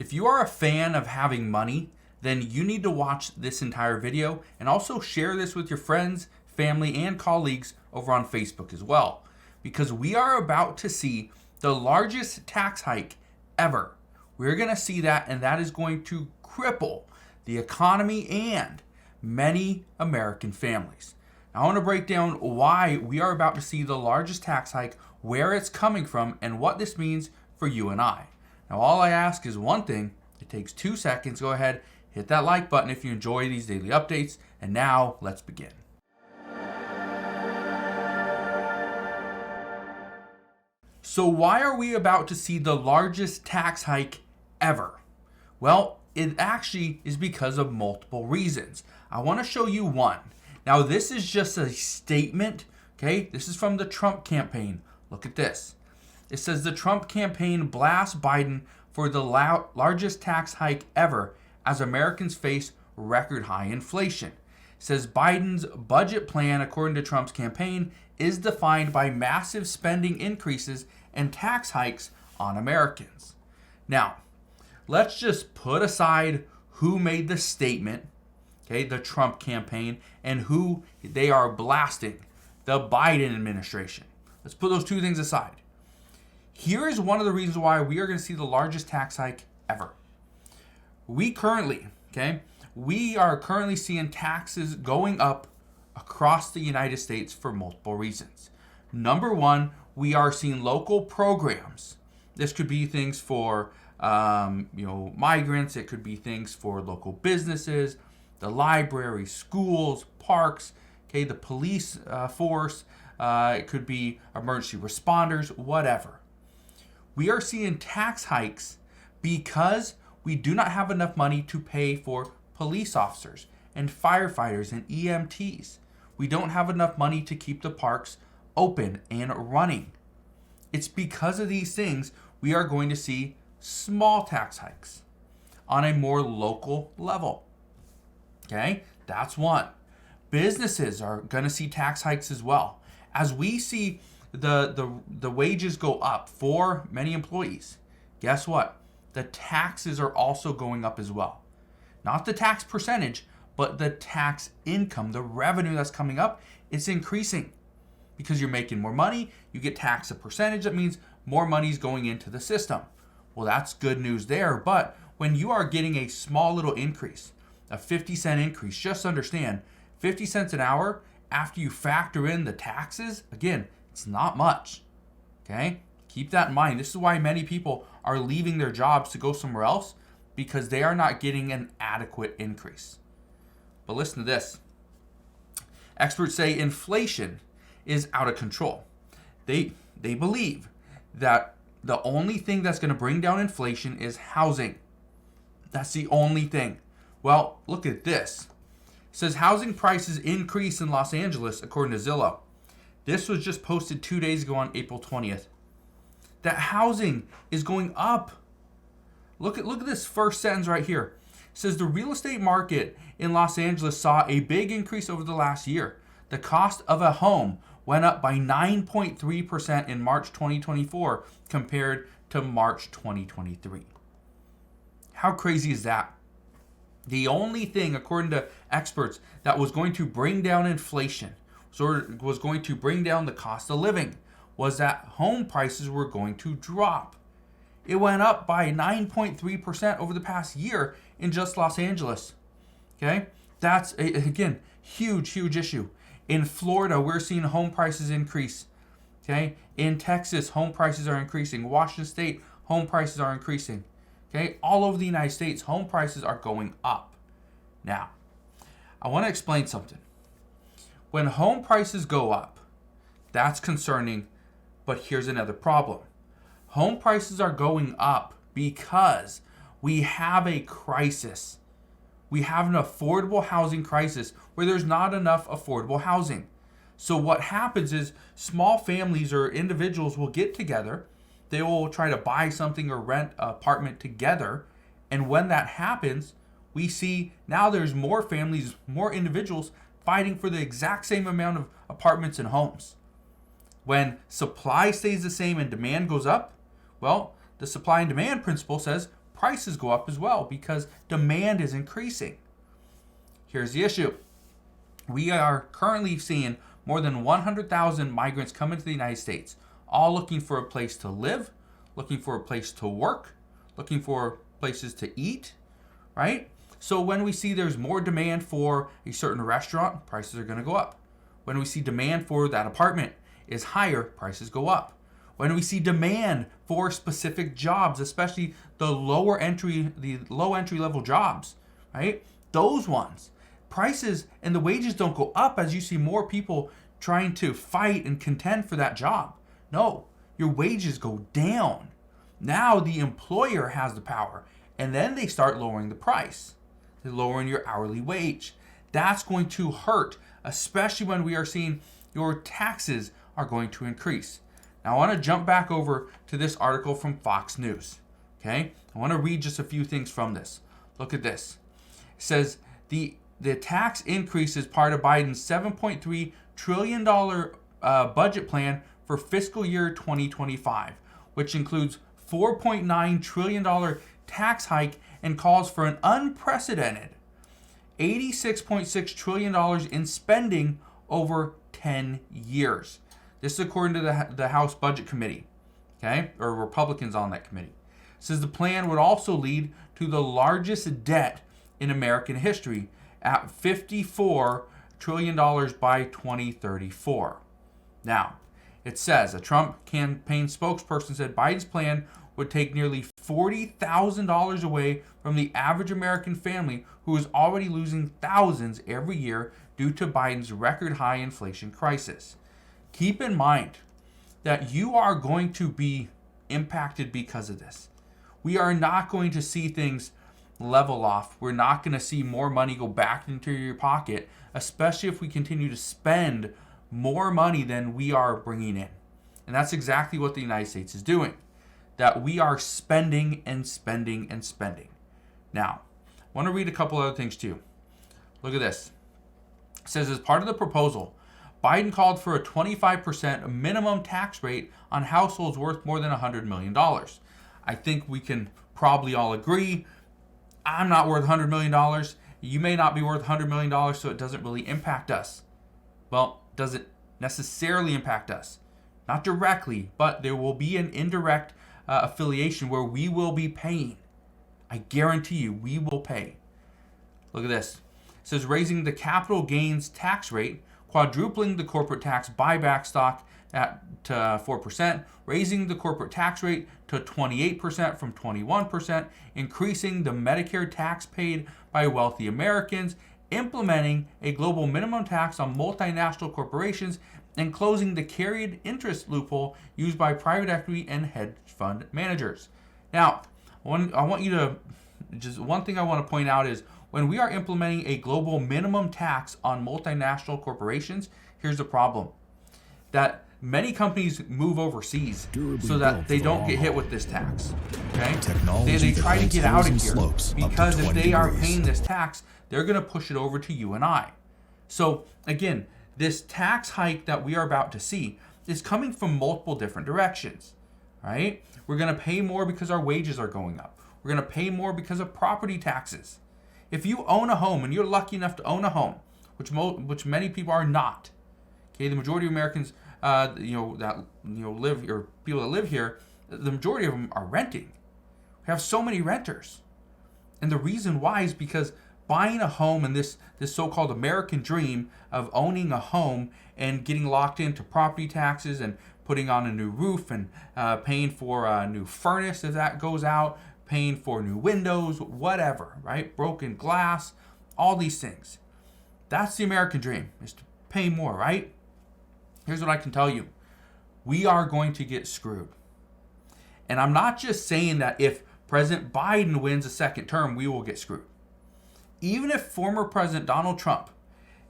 If you are a fan of having money, then you need to watch this entire video and also share this with your friends, family, and colleagues over on Facebook as well, because we are about to see the largest tax hike ever. We're going to see that, and that is going to cripple the economy and many American families. Now, I want to break down why we are about to see the largest tax hike, where it's coming from, and what this means for you and I. Now, all I ask is one thing. It takes 2 seconds. Go ahead, hit that like button if you enjoy these daily updates. And now, let's begin. So why are we about to see the largest tax hike ever? Well, it actually is because of multiple reasons. I want to show you one. Now, this is just a statement, okay? This is from the Trump campaign. Look at this. It says the Trump campaign blasts Biden for the largest tax hike ever as Americans face record high inflation. It says Biden's budget plan, according to Trump's campaign, is defined by massive spending increases and tax hikes on Americans. Now, let's just put aside who made the statement, okay, the Trump campaign, and who they are blasting, the Biden administration. Let's put those two things aside. Here is one of the reasons why we are going to see the largest tax hike ever. We are currently seeing taxes going up across the United States for multiple reasons. Number one, we are seeing local programs. This could be things for migrants. It could be things for local businesses, the library, schools, parks, the police force. It could be emergency responders, whatever. We are seeing tax hikes because we do not have enough money to pay for police officers and firefighters and EMTs. We don't have enough money to keep the parks open and running. It's because of these things we are going to see small tax hikes on a more local level. Okay, that's one. Businesses are going to see tax hikes as well. As we see the wages go up for many employees, guess what? The taxes are also going up as well. Not the tax percentage, but the tax income, the revenue that's coming up, it's increasing. Because you're making more money, you get taxed a percentage. That means more money is going into the system. Well, that's good news there. But when you are getting a small little increase, a 50-cent increase, just understand 50 cents an hour after you factor in the taxes, again, it's not much. Okay? Keep that in mind. This is why many people are leaving their jobs to go somewhere else, because they are not getting an adequate increase. But listen to this. Experts say inflation is out of control. They believe that the only thing that's going to bring down inflation is housing. That's the only thing. Well, look at this. It says housing prices increase in Los Angeles, according to Zillow. This was just posted 2 days ago on April 20th. That housing is going up. Look at this first sentence right here. It says the real estate market in Los Angeles saw a big increase over the last year. The cost of a home went up by 9.3% in March 2024 compared to March 2023. How crazy is that? The only thing, according to experts, that was going to bring down inflation, was going to bring down the cost of living, was that home prices were going to drop. It went up by 9.3% over the past year in just Los Angeles. Okay? That's, again, huge issue. In Florida, we're seeing home prices increase. Okay? In Texas, home prices are increasing. Washington State, home prices are increasing. Okay? All over the United States, home prices are going up. Now, I want to explain something. When home prices go up, that's concerning, but here's another problem. Home prices are going up because we have a crisis. We have an affordable housing crisis where there's not enough affordable housing. So what happens is small families or individuals will get together. They will try to buy something or rent an apartment together. And when that happens, we see now there's more families, more individuals fighting for the exact same amount of apartments and homes. When supply stays the same and demand goes up, well, the supply and demand principle says prices go up as well because demand is increasing. Here's the issue. We are currently seeing more than 100,000 migrants come into the United States, all looking for a place to live, looking for a place to work, looking for places to eat, right? So when we see there's more demand for a certain restaurant, prices are going to go up. When we see demand for that apartment is higher, prices go up. When we see demand for specific jobs, especially the low entry level jobs, right? Those ones, prices and the wages don't go up as you see more people trying to fight and contend for that job. No, your wages go down. Now the employer has the power, and then they start lowering the price. They're lowering your hourly wage. That's going to hurt, especially when we are seeing your taxes are going to increase. Now I want to jump back over to this article from Fox News. Okay, I want to read just a few things from this. Look at this. It says the tax increase is part of Biden's $7.3 trillion budget plan for fiscal year 2025, which includes $4.9 trillion tax hike and calls for an unprecedented $86.6 trillion in spending over 10 years. This is according to the House Budget Committee, okay, or Republicans on that committee. It says the plan would also lead to the largest debt in American history at $54 trillion by 2034. Now, it says a Trump campaign spokesperson said Biden's plan would take nearly $40,000 away from the average American family who is already losing thousands every year due to Biden's record high inflation crisis. Keep in mind that you are going to be impacted because of this. We are not going to see things level off. We're not going to see more money go back into your pocket, especially if we continue to spend more money than we are bringing in. And that's exactly what the United States is doing. That we are spending and spending and spending. Now, I want to read a couple other things too. Look at this. It says as part of the proposal, Biden called for a 25% minimum tax rate on households worth more than $100 million. I think we can probably all agree, I'm not worth $100 million. You may not be worth $100 million, so it doesn't really impact us. Well, does it necessarily impact us? Not directly, but there will be an indirect affiliation where we will be paying. I guarantee you, we will pay. Look at this. It says raising the capital gains tax rate, quadrupling the corporate tax buyback stock to 4%, raising the corporate tax rate to 28% from 21%, increasing the Medicare tax paid by wealthy Americans, implementing a global minimum tax on multinational corporations, and closing the carried interest loophole used by private equity and hedge fund managers. Now, I want you to, just one thing I want to point out is when we are implementing a global minimum tax on multinational corporations, here's the problem. That many companies move overseas so that they don't get hit with this tax. Okay? They try to get out of here because if they are paying this tax, they're going to push it over to you and I. So again, this tax hike that we are about to see is coming from multiple different directions, right? We're going to pay more because our wages are going up. We're going to pay more because of property taxes. If you own a home and you're lucky enough to own a home, which many people are not, okay, the majority of Americans, live or people that live here, the majority of them are renting. We have so many renters, and the reason why is because buying a home and this so-called American dream of owning a home and getting locked into property taxes and putting on a new roof and paying for a new furnace if that goes out, paying for new windows, whatever, right? Broken glass, all these things. That's the American dream, is to pay more, right? Here's what I can tell you. We are going to get screwed. And I'm not just saying that if President Biden wins a second term, we will get screwed. Even if former President Donald Trump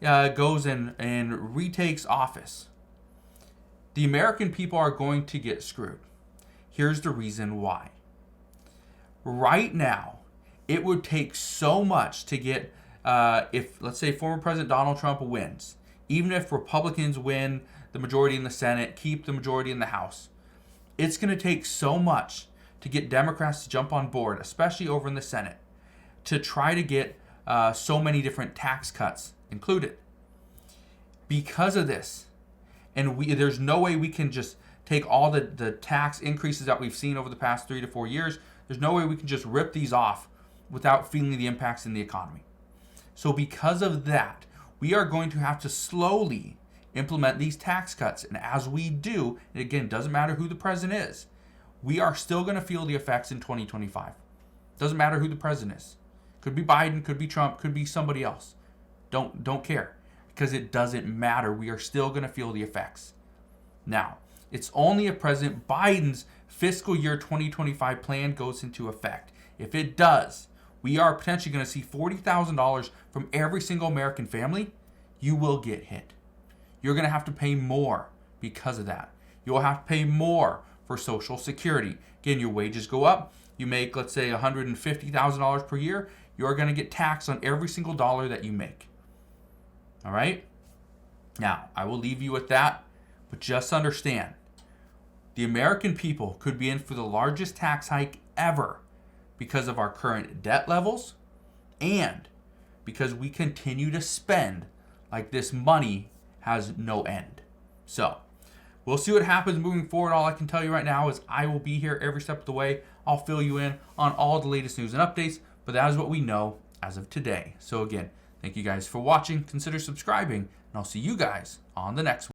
goes and retakes office, the American people are going to get screwed. Here's the reason why. Right now, it would take so much to get, if let's say former President Donald Trump wins, even if Republicans win the majority in the Senate, keep the majority in the House, it's going to take so much to get Democrats to jump on board, especially over in the Senate, to try to get so many different tax cuts included. Because of this, and there's no way we can just take all the tax increases that we've seen over the past 3 to 4 years. There's no way we can just rip these off without feeling the impacts in the economy. So because of that, we are going to have to slowly implement these tax cuts. And as we do, and again, it doesn't matter who the president is, we are still going to feel the effects in 2025. Doesn't matter who the president is. Could be Biden, could be Trump, could be somebody else. Don't care, because it doesn't matter. We are still going to feel the effects. Now, it's only if President Biden's fiscal year 2025 plan goes into effect. If it does, we are potentially going to see $40,000 from every single American family. You will get hit. You're going to have to pay more because of that. You'll have to pay more for Social Security. Again, your wages go up. You make, let's say, $150,000 per year. You're going to get taxed on every single dollar that you make. All right? Now, I will leave you with that, but just understand, the American people could be in for the largest tax hike ever because of our current debt levels and because we continue to spend like this money has no end. So, we'll see what happens moving forward. All I can tell you right now is I will be here every step of the way. I'll fill you in on all the latest news and updates, but that is what we know as of today. So again, thank you guys for watching. Consider subscribing, and I'll see you guys on the next one.